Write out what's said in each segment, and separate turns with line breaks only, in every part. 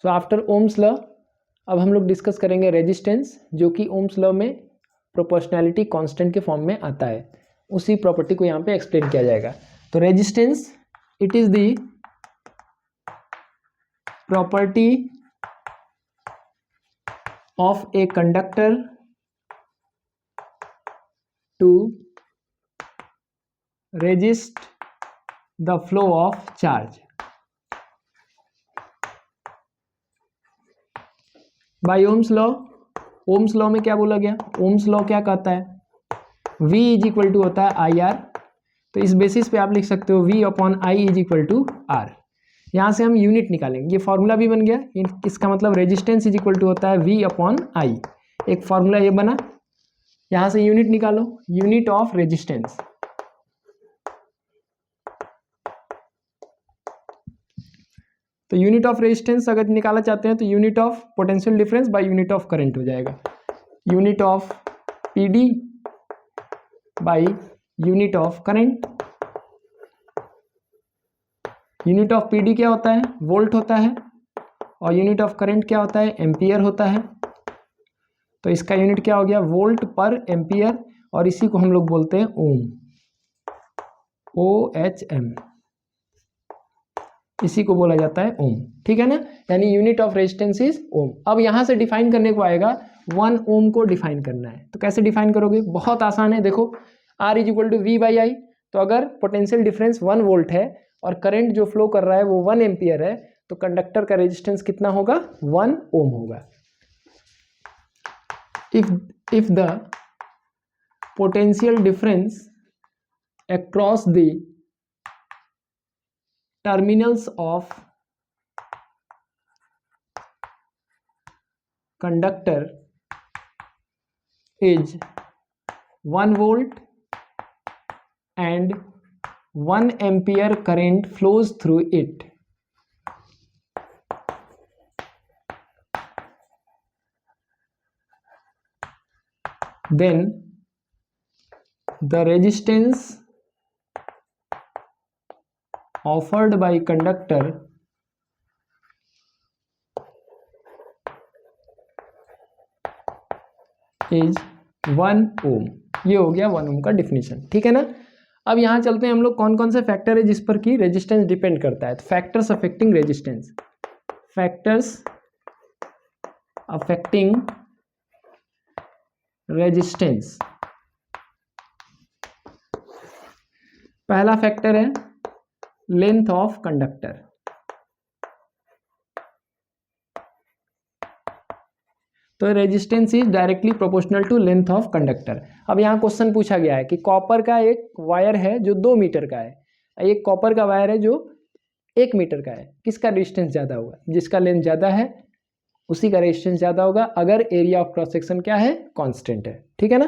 So after Ohm's law अब हम लोग डिस्कस करेंगे रेजिस्टेंस, जो कि ओम्स लॉ में प्रोपोर्शनैलिटी कांस्टेंट के फॉर्म में आता है। उसी प्रॉपर्टी को यहाँ पे एक्सप्लेन किया जाएगा। तो resistance it is the property of a conductor to resist the flow of charge by Ohm's law। Ohm's law में क्या बोला गया? Ohm's law क्या कहता है? V इज इक्वल टू होता है आई आर। तो इस बेसिस पे आप लिख सकते हो V upon I is equal to R. यहाँ से हम यूनिट निकालेंगे, ये फॉर्मूला भी बन गया। इसका मतलब रेजिस्टेंस इज इक्वल टू होता है V अपॉन आई। एक फॉर्मूला ये बना, यहाँ से यूनिट निकालो, यूनिट ऑफ रेजिस्टेंस। तो यूनिट ऑफ रेजिस्टेंस अगर निकालना चाहते हैं तो unit of potential difference by unit of current हो जाएगा। Unit of PD by unit of current. Unit of PD क्या होता है? वोल्ट होता है। और यूनिट ऑफ करंट क्या होता है? एम्पियर होता है। तो इसका यूनिट क्या हो गया? वोल्ट पर एम्पियर। और इसी को हम लोग बोलते हैं ओम, OHM, इसी को बोला जाता है ओम। ठीक है ना, यानी यूनिट ऑफ रेजिस्टेंस इज ओम। अब यहां से डिफाइन करने को आएगा, 1 ओम को डिफाइन करना है। तो कैसे डिफाइन करोगे? बहुत आसान है। देखो R is equal to V by I. तो अगर पोटेंशियल डिफरेंस 1 वोल्ट है और करंट जो फ्लो कर रहा है वो 1 एम्पियर है, तो कंडक्टर का रेजिस्टेंस कितना होगा? 1 ओम होगा। If the potential difference across the terminals of conductor is 1 volt and 1 ampere current flows through it, then the resistance offered by conductor is 1 ohm। ये हो गया 1 ओम का डिफिनीशन। ठीक है ना। अब यहां चलते हैं हम लोग, कौन कौन से फैक्टर है जिस पर की रेजिस्टेंस डिपेंड करता है। तो factors affecting resistance, factors affecting resistance. पहला फैक्टर है लेंथ ऑफ कंडक्टर। तो resistance is directly proportional to length of conductor. अब यहाँ क्वेश्चन पूछा गया है कि कॉपर का एक वायर है जो 2 मीटर का है, एक कॉपर का वायर है जो 1 मीटर का है, किसका रेजिस्टेंस ज़्यादा होगा? जिसका लेंथ ज़्यादा है उसी का रेजिस्टेंस ज़्यादा होगा, अगर एरिया ऑफ क्रॉस सेक्शन क्या है? कांस्टेंट है। ठीक है ना,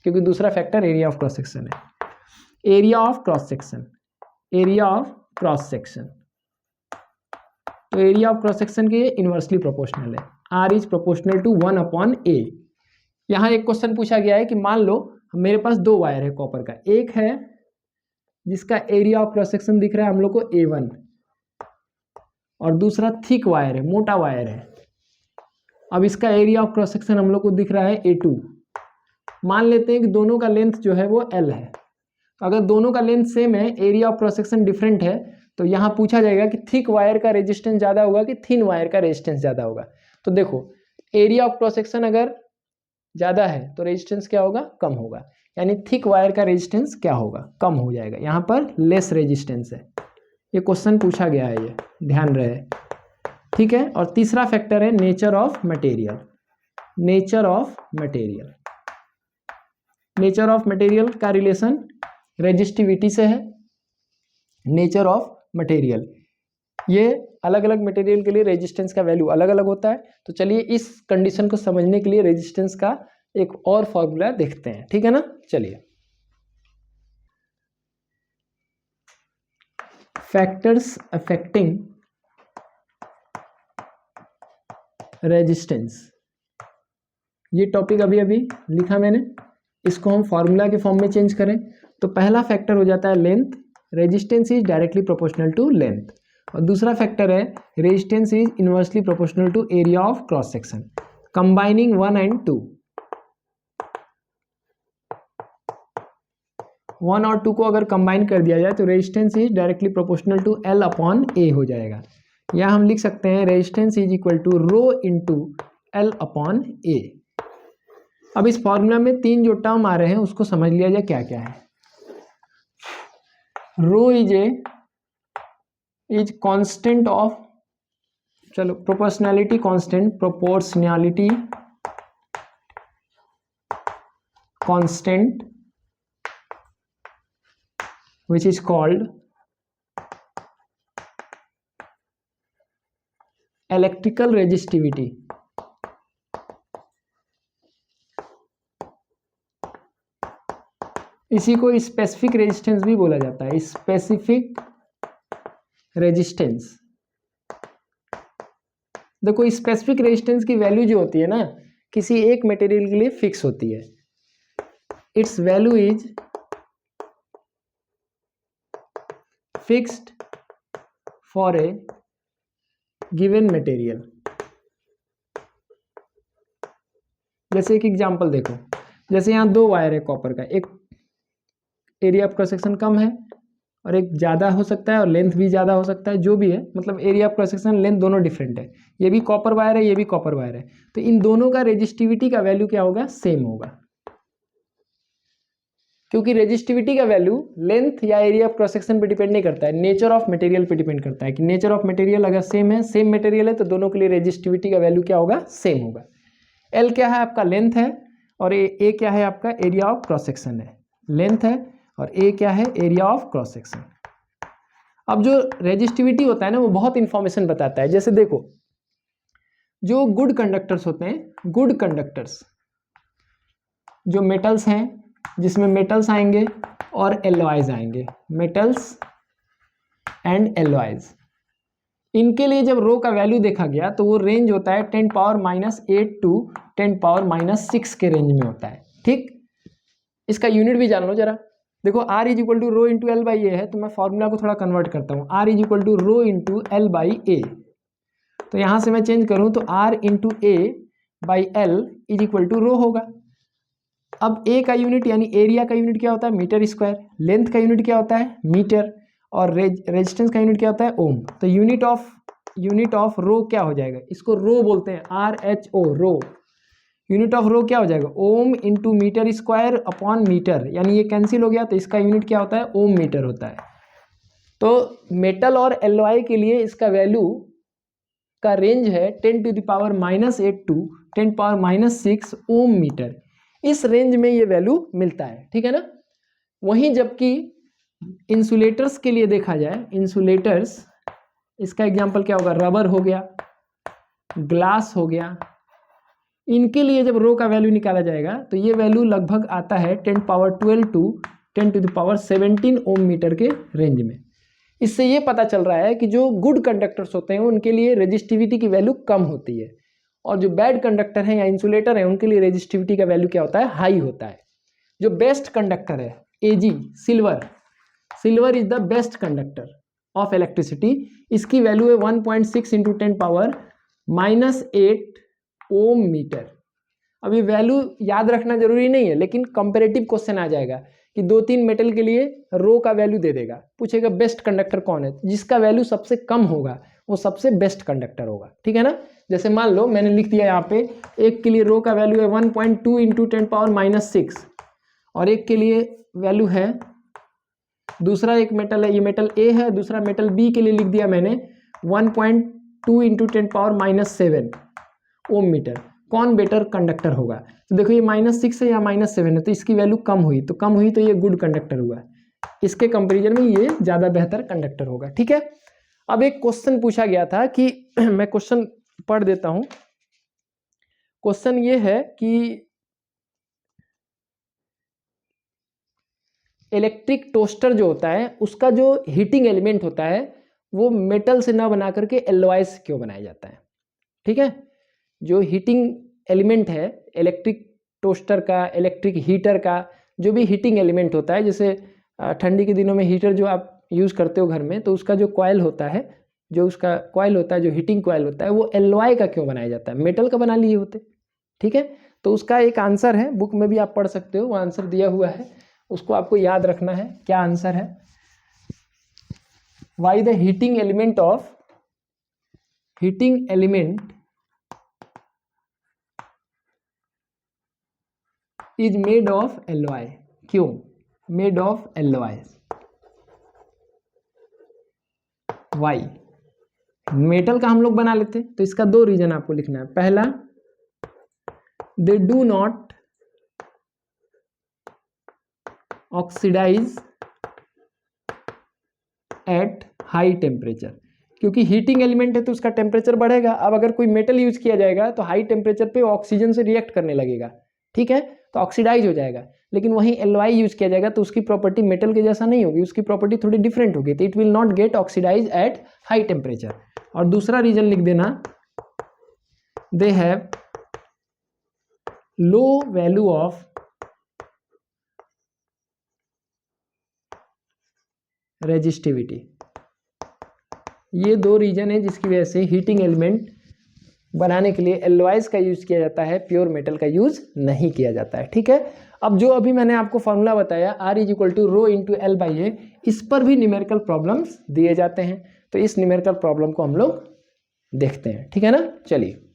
क्योंकि दूसरा factor area of cross section है। Area of cross section, area of cross section, तो एरिया ऑफ क्रॉस सेक्शन के इनवर्सली प्रोपोर्शनल है। R is proportional to 1 upon A। यहाँ एक क्वेश्चन पूछा गया है कि मान लो मेरे पास 2 वायर है कॉपर का, एक है जिसका एरिया ऑफ क्रॉस सेक्शन दिख रहा है हम लोग को A1, और दूसरा थिक वायर है, मोटा वायर है। अब इसका एरिया ऑफ क्रॉस सेक्शन हम लोग को दिख रहा है A2। मान लेते हैं कि दोनों का लेंथ जो है वो L है। अगर दोनों का लेंथ सेम है, area of cross section different है, तो यहाँ पूछा जाएगा कि थिक वायर का रेजिस्टेंस ज़्यादा होगा कि थिन वायर का रेजिस्टेंस ज़्यादा होगा। तो देखो एरिया ऑफ क्रॉस सेक्शन अगर ज़्यादा है तो रेजिस्टेंस क्या होगा? कम होगा। यानी थिक वायर का रेजिस्टेंस क्या होगा? कम हो जाएगा। यहाँ पर लेस रेजिस्टेंस है। ये क्वेश्चन पूछा गया है, ये ध्यान रहे। ठीक है। और तीसरा फैक्टर है nature of material. Nature of material, nature of material का रिलेशन रेजिस्टिविटी से है। नेचर ऑफ मटेरियल, ये अलग अलग मटेरियल के लिए रेजिस्टेंस का वैल्यू अलग अलग होता है। तो चलिए इस कंडीशन को समझने के लिए रेजिस्टेंस का एक और फॉर्मूला देखते हैं। ठीक है ना, चलिए। फैक्टर्स अफेक्टिंग रेजिस्टेंस, ये टॉपिक अभी अभी लिखा मैंने, इसको हम फॉर्मूला के फॉर्म में चेंज करें तो पहला फैक्टर हो जाता है length. Resistance is directly proportional to length. और दूसरा फैक्टर है resistance is inversely proportional to area of cross section, combining 1 and 2। 1 और 2 को अगर कंबाइन कर दिया जाए तो resistance is directly proportional to L upon A हो जाएगा। या हम लिख सकते हैं resistance is equal to rho into L upon A. अब इस फॉर्मूला में 3 जो टर्म आ रहे हैं उसको समझ लिया जाए क्या क्या है। रो इज कांस्टेंट ऑफ, चलो proportionality constant, proportionality constant which is called electrical resistivity। इसी को स्पेसिफिक रेजिस्टेंस भी बोला जाता है, स्पेसिफिक रेजिस्टेंस। देखो स्पेसिफिक रेजिस्टेंस की वैल्यू जो होती है ना किसी एक मटेरियल के लिए फिक्स होती है। It's value is fixed for a given material. जैसे एक एग्जांपल देखो, जैसे यहाँ 2 वायर है कॉपर का, एक एरिया ऑफ क्रॉस सेक्शन कम है और एक ज़्यादा हो सकता है और लेंथ भी ज़्यादा हो सकता है, जो भी है मतलब area of cross section length दोनों डिफरेंट है। ये भी कॉपर वायर है, ये भी कॉपर वायर है, तो इन दोनों का रेजिस्टिविटी का वैल्यू क्या होगा, सेम होगा। क्योंकि रेजिस्टिविटी का वैल्यू लेंथ या एरिया ऑफ क्रॉस सेक्शन पे डिपेंड नहीं करता है, नेचर ऑफ मटेरियल पे डिपेंड करता है कि नेचर ऑफ मटेरियल अगर सेम है, सेम मटेरियल है, तो दोनों के लिए रेजिस्टिविटी का वैल्यू क्या होगा, सेम होगा। एल क्या है आपका, लेंथ है, और ए क्या है आपका, एरिया ऑफ क्रॉस सेक्शन है। लेंथ है और ए क्या है, एरिया ऑफ क्रॉस सेक्शन। अब जो रेजिस्टिविटी होता है ना वो बहुत इंफॉर्मेशन बताता है। जैसे देखो जो गुड कंडक्टर्स होते हैं, गुड कंडक्टर्स जो मेटल्स हैं, जिसमें मेटल्स आएंगे और एलॉयज आएंगे, मेटल्स एंड एलॉयज, इनके लिए जब रो का वैल्यू देखा गया तो वो रेंज होता है 10⁻⁸ टू 10⁻�6 के रेंज में होता है। ठीक, इसका यूनिट भी जान लो जरा। देखो R is equal to rho into L by A है, तो मैं फॉर्मूला को थोड़ा कन्वर्ट करता हूँ। R is equal to rho into L by A, तो यहाँ से मैं चेंज करूँ तो R into A by L is equal to rho होगा। अब ए का यूनिट यानी एरिया का यूनिट क्या होता है, मीटर स्क्वायर। लेंथ का यूनिट क्या होता है, मीटर। और रेजिस्टेंस का यूनिट क्या होता है, ओम। तो यूनिट ऑफ रो क्या हो जाएगा, इसको रो बोलते हैं, RHO, rho. Unit of rho क्या हो जाएगा, ohm into metre square upon metre, यानी ये कैंसिल हो गया, तो इसका यूनिट क्या होता है, ओम मीटर होता है। तो मेटल और एलॉय के लिए इसका वैल्यू का रेंज है 10⁻⁻8 टू 10⁻�6 ओम मीटर। इस रेंज में ये वैल्यू मिलता है, ठीक है ना। वहीं जबकि इंसुलेटर्स के लिए देखा जाए, इंसुलेटर्स, इसका एग्जांपल क्या होगा, रबर हो गया, ग्लास हो गया, इनके लिए जब रो का वैल्यू निकाला जाएगा तो ये वैल्यू लगभग आता है 10⁻12 टू 10⁻17 ओम मीटर के रेंज में। इससे ये पता चल रहा है कि जो गुड कंडक्टर्स होते हैं उनके लिए रेजिस्टिविटी की वैल्यू कम होती है, और जो बैड कंडक्टर हैं या इंसुलेटर हैं उनके लिए रेजिस्टिविटी का वैल्यू क्या होता है, हाई होता है। जो बेस्ट कंडक्टर है Ag, silver is the best conductor of electricity, इसकी वैल्यू है 1.6 इंटू 10⁻⁻8 ओम मीटर। अब ये वैल्यू याद रखना जरूरी नहीं है, लेकिन कंपैरेटिव क्वेश्चन आ जाएगा कि 2-3 मेटल के लिए रो का वैल्यू दे देगा, पूछेगा बेस्ट कंडक्टर कौन है, जिसका वैल्यू सबसे कम होगा वो सबसे बेस्ट कंडक्टर होगा, ठीक है ना। जैसे मान लो मैंने लिख दिया यहाँ पे, एक के लिए रो का वैल्यू है 1.2 इंटू 10⁻�6, और एक के लिए वैल्यू है, दूसरा एक मेटल है, ये मेटल ए है, दूसरा मेटल बी के लिए लिख दिया मैंने 1.2 इंटू 10⁻�7 ओम मीटर। कौन बेटर कंडक्टर होगा, तो देखो ये -6 है या -7 है, तो इसकी वैल्यू कम हुई तो ये गुड कंडक्टर हुआ, इसके कंपेरिजन में ये ज़्यादा बेहतर कंडक्टर होगा, ठीक है। अब एक क्वेश्चन पूछा गया था कि मैं क्वेश्चन पढ़ देता हूँ। क्वेश्चन ये है कि इलेक्ट्रिक टोस्टर जो होता है उसका जो हीटिंग एलिमेंट होता है वो मेटल से ना बना करके एलॉय से क्यों बनाया जाता है, ठीक है। जो हीटिंग एलिमेंट है इलेक्ट्रिक टोस्टर का, इलेक्ट्रिक हीटर का, जो भी हीटिंग एलिमेंट होता है, जैसे ठंडी के दिनों में हीटर जो आप यूज़ करते हो घर में, तो उसका जो कॉइल होता है जो उसका कॉइल होता है, जो हीटिंग कॉइल होता है, वो एलॉय का क्यों बनाया जाता है, मेटल का बना लिए होते। ठीक है, तो उसका एक आंसर है, बुक में भी आप पढ़ सकते हो, वो आंसर दिया हुआ है, उसको आपको याद रखना है। क्या आंसर है? Why the heating element is made of alloy. क्यों made of alloy? Why? Metal का हम लोग बना लेते, तो इसका दो रीजन आपको लिखना है। पहला, they do not oxidise at high temperature, क्योंकि हीटिंग एलिमेंट है तो उसका टेम्परेचर बढ़ेगा। अब अगर कोई मेटल यूज किया जाएगा तो हाई टेम्परेचर पे ऑक्सीजन से रिएक्ट करने लगेगा, ठीक है, तो ऑक्सीडाइज हो जाएगा। लेकिन वहीं एलॉय यूज किया जाएगा तो उसकी प्रॉपर्टी मेटल के जैसा नहीं होगी, उसकी प्रॉपर्टी थोड़ी डिफरेंट होगी, तो it will not get oxidise at high temperature. और दूसरा रीजन लिख देना, they have low value of resistivity. ये दो रीजन है जिसकी वजह से हीटिंग एलिमेंट बनाने के लिए एलॉयज का यूज किया जाता है, प्योर मेटल का यूज नहीं किया जाता है। ठीक है, अब जो अभी मैंने आपको फॉर्मूला बताया R = ρ × L/A, इस पर भी न्यूमेरिकल प्रॉब्लम्स दिए जाते हैं, तो इस न्यूमेरिकल प्रॉब्लम को हम लोग देखते हैं। ठीक है ना, चलिए।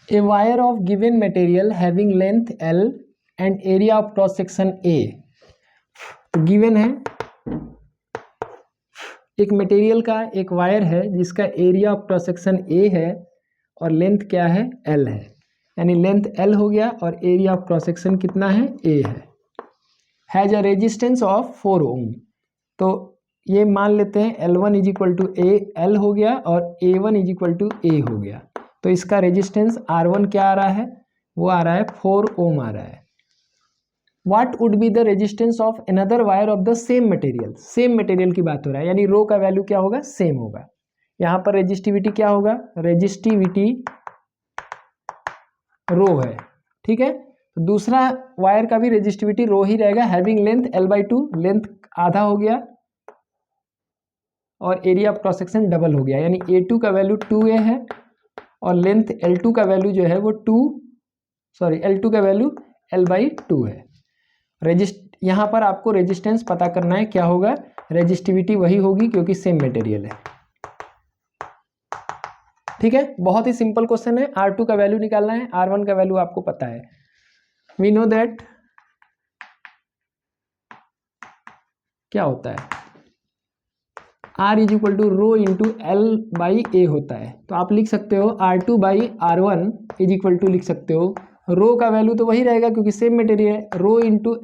A wire of given material having length L and area of cross section A। तो गिवन है एक मटेरियल का एक वायर है जिसका area of cross section A है और लेंथ क्या है, L है, यानी लेंथ L हो गया और एरिया ऑफ क्रॉस सेक्शन कितना है, A है। हैज अ रेजिस्टेंस ऑफ 4 ओम। तो ये मान लेते हैं L1 = A L हो गया और A1 = A हो गया, तो इसका रेजिस्टेंस R1 क्या आ रहा है, वो आ रहा है 4 ओम आ रहा है। What would be the resistance of another wire of the same material? Same material की बात हो रहा है, यानी रो का वैल्यू क्या होगा, सेम होगा। यहाँ पर रेजिस्टिविटी क्या होगा, रेजिस्टिविटी रो है, ठीक है। तो दूसरा वायर का भी रेजिस्टिविटी रो ही रहेगा, हैविंग लेंथ L/2, लेंथ आधा हो गया और area of cross section double हो गया, यानी A2 का वैल्यू 2A है और लेंथ L2 का वैल्यू जो है वो L2 का वैल्यू L/2 है। यहाँ पर आपको रेजिस्टेंस पता करना है, क्या होगा, रेजिस्टिविटी वही होगी क्योंकि सेम मटेरियल है। ठीक है, बहुत ही सिंपल क्वेश्चन है। R2 का वैल्यू निकालना है, R1 का वैल्यू आपको पता है। वी नो दैट क्या होता है, R = ρ × L/A होता है, तो आप लिख सकते हो R2/R1 = लिख सकते हो, रो का वैल्यू तो वही रहेगा क्योंकि सेम मटेरियल है, ρ ×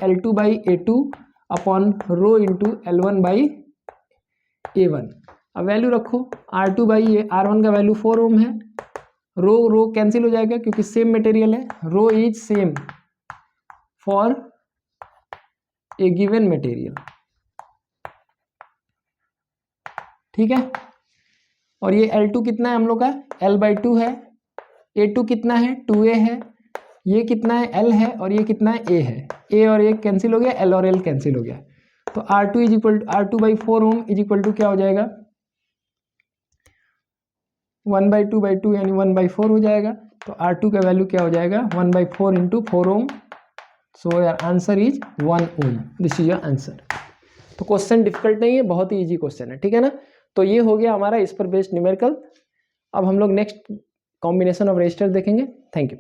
L2/A2 अपॉन ρ × L1/A1। अब वैल्यू रखो, R2/R1 का वैल्यू 4 ओम है, रो कैंसिल हो जाएगा क्योंकि सेम मटेरियल है, rho is same for a given material. ठीक है, और ये L2 कितना है हम लोग का, L/2 है, A2 कितना है, 2A है, ये कितना है, L है, और ये कितना है, A है। A और A कैंसिल हो गया, L और L कैंसिल हो गया, तो R2/4 ओम = क्या हो जाएगा, 1/2/2 यानी 1/4 हो जाएगा। तो R2 का वैल्यू क्या हो जाएगा, 1/4 × 4 ohm. So your answer is 1 ohm. This is your answer. तो क्वेश्चन डिफिकल्ट नहीं है, बहुत ही इजी क्वेश्चन है। ठीक है ना, तो ये हो गया हमारा इस पर बेस्ड न्यूमेरिकल। अब हम लोग नेक्स्ट कॉम्बिनेशन ऑफ रेजिस्टर देखेंगे। Thank you.